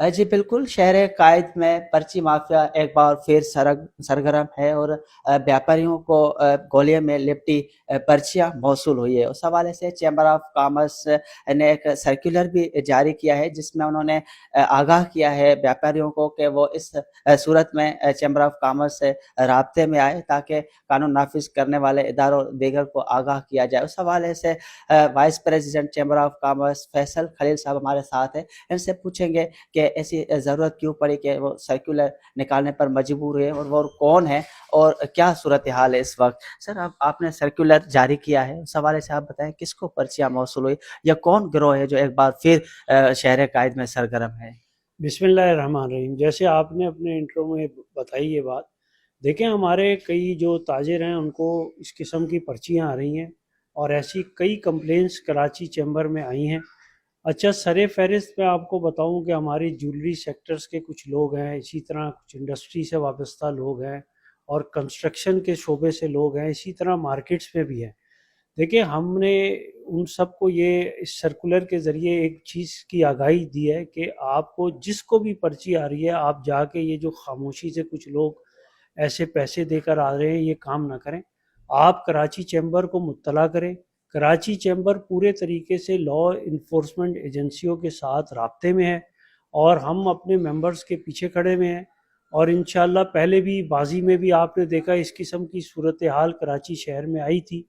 جی بالکل، شہر قائد میں پرچی مافیا ایک بار پھر سرگرم ہے اور व्यापारियों को गोलियों में लिपटी पर्चियां मौसूल हुई है। उस हवाले से चैम्बर ऑफ कॉमर्स ने एक सर्कुलर भी जारी किया है, जिसमें उन्होंने आगाह किया है व्यापारियों को कि वो इस सूरत में चैम्बर ऑफ कॉमर्स से राब्ते में आए, ताकि कानून नाफिज करने वाले इदारों दीगर को आगाह किया जाए। उस हवाले से vice president chamber of commerce Faisal Khalil साहब हमारे साथ हैं। इनसे पूछेंगे कि ऐसी ज़रूरत क्यों पड़ी कि वो सर्कुलर निकालने पर मजबूर हुए, और वो कौन है और क्या सूरत हाल है इस वक्त। सर, अब आपने सर्कुलर जारी किया है, उस हवाले से आप बताएं किसको पर्चियाँ मौसूल हुई, या कौन गिरोह है जो एक बार फिर शहर कायद में सरगर्म है। बिस्मिल्लाहिर्रहमानिर्रहीम। जैसे आपने अपने इंट्रो में बताई ये बात, देखें हमारे कई जो ताजिर हैं उनको इस किस्म की पर्चियाँ आ रही हैं और ऐसी कई कंप्लेंट्स कराची चैम्बर में आई हैं। अच्छा, सरे फहरिस्त मैं आपको बताऊं कि हमारी ज्वेलरी सेक्टर्स के कुछ लोग हैं, इसी तरह कुछ इंडस्ट्री से वाबस्ता लोग हैं और कंस्ट्रक्शन के शोबे से लोग हैं, इसी तरह मार्केट्स में भी हैं। देखिए, हमने उन सबको ये इस सर्कुलर के ज़रिए एक चीज़ की आगाही दी है कि आपको जिसको भी पर्ची आ रही है, आप जाके ये जो खामोशी से कुछ लोग ऐसे पैसे देकर आ रहे हैं, ये काम ना करें। आप कराची चैम्बर को मुत्तला करें। कराची चैम्बर पूरे तरीके से लॉ इन्फोर्समेंट एजेंसियों के साथ राब्ते में है और हम अपने मेंबर्स के पीछे खड़े हुए हैं, और इंशाल्लाह पहले भी बाजी में भी आपने देखा इस किस्म की सूरत हाल कराची शहर में आई थी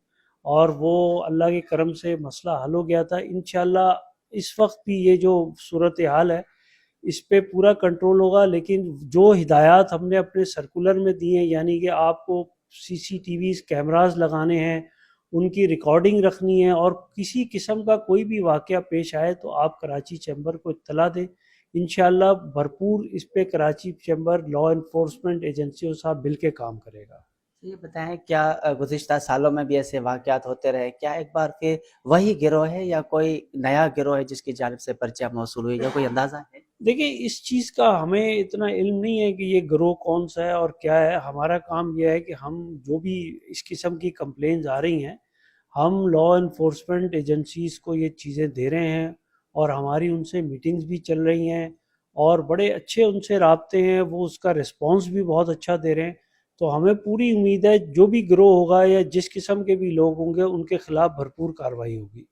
और वो अल्लाह के करम से मसला हल हो गया था। इंशाल्लाह इस वक्त भी ये जो सूरत हाल है इस पे पूरा कंट्रोल होगा, लेकिन जो हिदायत हमने अपने सर्कुलर में दी हैं, यानी कि आपको सीसीटीवी कैमरास लगाने हैं, उनकी रिकॉर्डिंग रखनी है, और किसी किस्म का कोई भी वाक़या पेश आए तो आप कराची चैम्बर को इत्तला दें। इंशाल्लाह भरपूर इस पे कराची चैम्बर लॉ इन्फोर्समेंट एजेंसियों से मिल के काम करेगा। ये बताएं, क्या गुज़िश्ता सालों में भी ऐसे वाक़यात होते रहे, क्या एक बार फिर वही गिरोह है या कोई नया गिरोह है जिसकी जानिब से पर्चियाँ मौसूल हुई, या कोई अंदाज़ा है? देखिए, इस चीज़ का हमें इतना इल्म नहीं है कि ये गिरोह कौन सा है और क्या है। हमारा काम यह है कि हम जो भी इस किस्म की कंप्लेंट्स आ रही हैं, हम लॉ इन्फोर्समेंट एजेंसीज़ को ये चीज़ें दे रहे हैं और हमारी उनसे मीटिंग्स भी चल रही हैं और बड़े अच्छे उनसे राब्ते हैं, वो उसका रिस्पॉन्स भी बहुत अच्छा दे रहे हैं। तो हमें पूरी उम्मीद है जो भी गिरोह होगा या जिस किस्म के भी लोग होंगे उनके ख़िलाफ़ भरपूर कार्रवाई होगी।